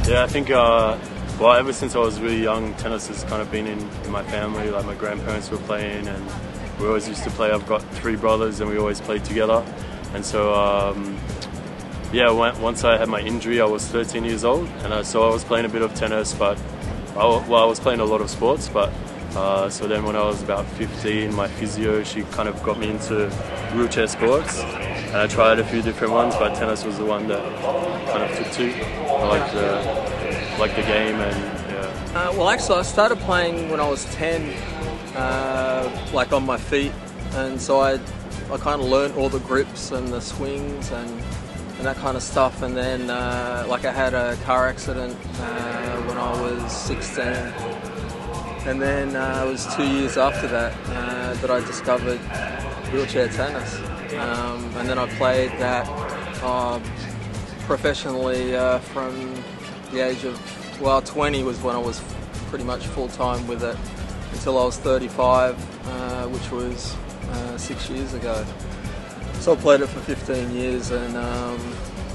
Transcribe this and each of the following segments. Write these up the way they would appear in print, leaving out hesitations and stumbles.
Yeah, I think, well, ever since I was really young, tennis has kind of been in my family. Like my grandparents were playing and we always used to play. I've got 3 brothers and we always played together. And so, yeah, once I had my injury, I was 13 years old. And so I was playing a bit of tennis, but, I was playing a lot of sports. But so then when I was about 15, my physio, she kind of got me into wheelchair sports. And I tried a few different ones, but tennis was the one that kind of took to. I liked the game, and yeah. Well, actually, I started playing when I was 10, like on my feet, and so I kind of learned all the grips and the swings and that kind of stuff. And then, like, I had a car accident when I was 16, and then it was 2 years after that that I discovered wheelchair tennis. And then I played that professionally from the age of, 20 was when I was pretty much full-time with it, until I was 35, which was 6 years ago. So I played it for 15 years, and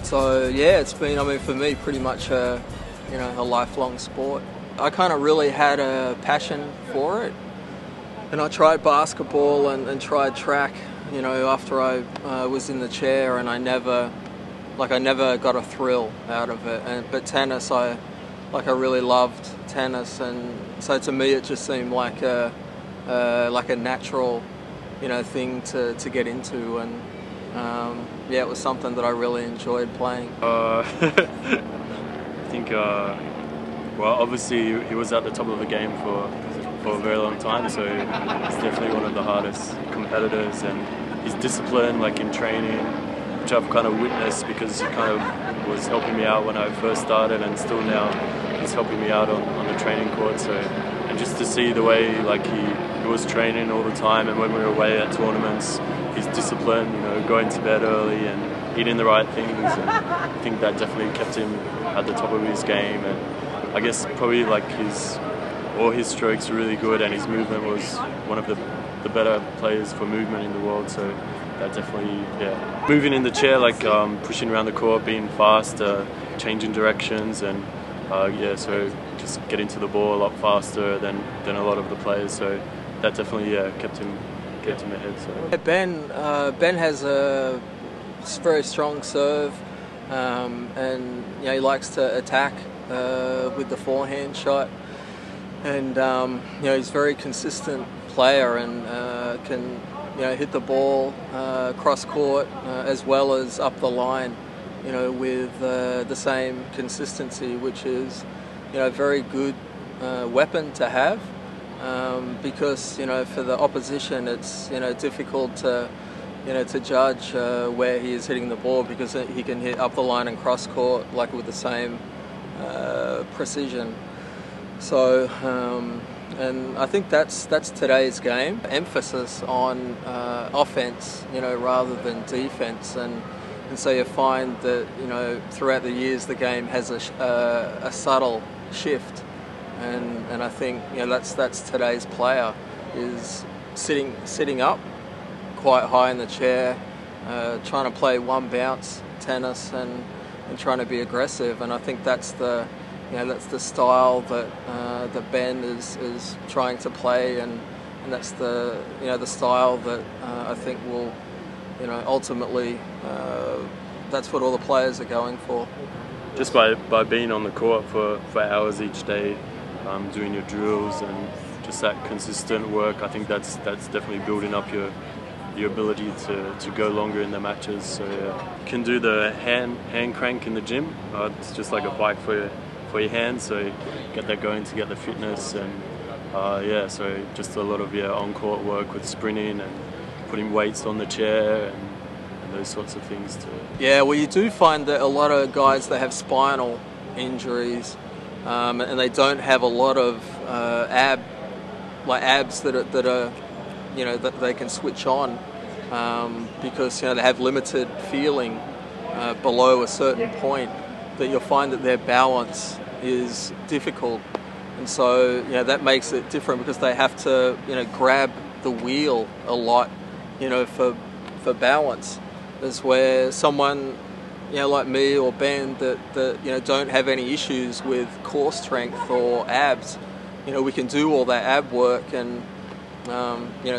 so yeah, it's been, I mean, for me, pretty much a lifelong sport. I kind of really had a passion for it, and I tried basketball and tried track, after I was in the chair, and I never got a thrill out of it. But tennis, I really loved tennis, and so to me it just seemed like a natural, thing to get into, and yeah, it was something that I really enjoyed playing. I think, well, obviously he was at the top of the game for a very long time, so he's definitely one of the hardest competitors, and his discipline, like in training, which I've kind of witnessed because he kind of was helping me out when I first started, and still now he's helping me out on the training court. So, and just to see the way like he was training all the time, and when we were away at tournaments, his discipline, going to bed early and eating the right things, and I think that definitely kept him at the top of his game. And I guess probably like all his strokes were really good, and his movement was one of the better players for movement in the world. So that definitely, yeah. Moving in the chair, like pushing around the court, being fast, changing directions, and yeah, so just getting to the ball a lot faster than a lot of the players. So that definitely, yeah, kept him ahead. So Ben has a very strong serve, and he likes to attack with the forehand shot, and he's a very consistent player, and can hit the ball cross court as well as up the line, with the same consistency, which is a very good weapon to have, because for the opposition it's difficult to judge where he is hitting the ball, because he can hit up the line and cross court like with the same precision. So and I think that's today's game. Emphasis on offense, rather than defense, and so you find that throughout the years the game has a subtle shift, and I think that's today's player, is sitting up quite high in the chair, trying to play one bounce tennis and trying to be aggressive, and I think that's the style that that Ben is trying to play, and that's the style that I think will ultimately that's what all the players are going for. Just by being on the court for hours each day, doing your drills and just that consistent work, I think that's definitely building up your ability to go longer in the matches. So yeah. You can do the hand crank in the gym. It's just like a bike for your hands, so get that going to get the fitness, and yeah, so just a lot of on-court work with sprinting and putting weights on the chair and those sorts of things too. Yeah, well, you do find that a lot of guys, they have spinal injuries, and they don't have a lot of abs that are that they can switch on, because they have limited feeling below a certain point, that you'll find that their balance is difficult, and so that makes it different, because they have to grab the wheel a lot for balance. Is where someone like me or Ben that don't have any issues with core strength or abs. We can do all that ab work and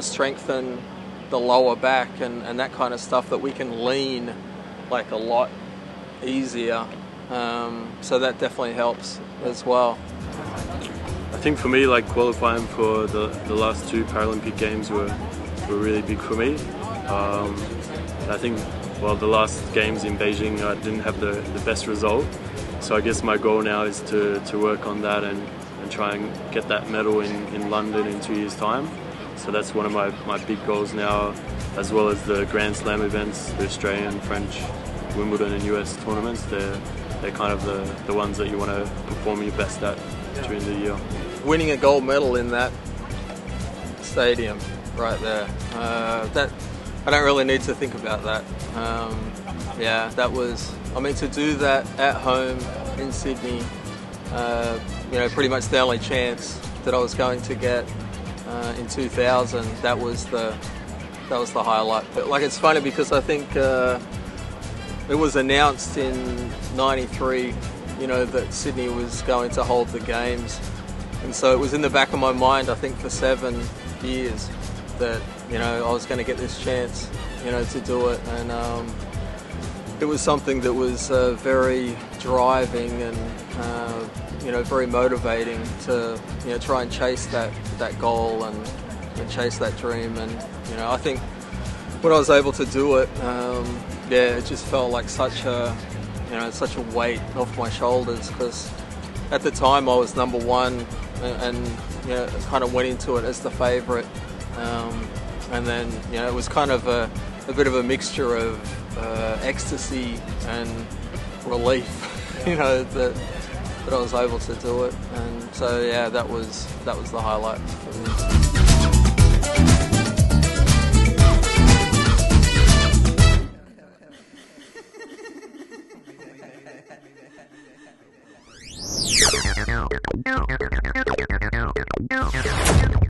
strengthen the lower back and that kind of stuff, that we can lean like a lot easier. So that definitely helps as well. I think for me, like qualifying for the last 2 Paralympic Games were really big for me. I think, well, the last Games in Beijing I didn't have the best result, so I guess my goal now is to work on that and try and get that medal in London in 2 years' time. So that's one of my big goals now, as well as the Grand Slam events, the Australian, French, Wimbledon and US tournaments. They're kind of the ones that you want to perform your best at during the year. Winning a gold medal in that stadium right there, that I don't really need to think about that. That was, to do that at home in Sydney, pretty much the only chance that I was going to get in 2000. That was the highlight. But like, it's funny because I think it was announced in '93, that Sydney was going to hold the Games, and so it was in the back of my mind, I think, for 7 years that I was going to get this chance, to do it, and it was something that was very driving and very motivating to try and chase that goal and chase that dream. And I think when I was able to do it, it just felt like such a weight off my shoulders, because at the time I was number 1 and kind of went into it as the favourite, and then it was kind of a bit of a mixture of ecstasy and relief, that I was able to do it. And so that was the highlight for me. No.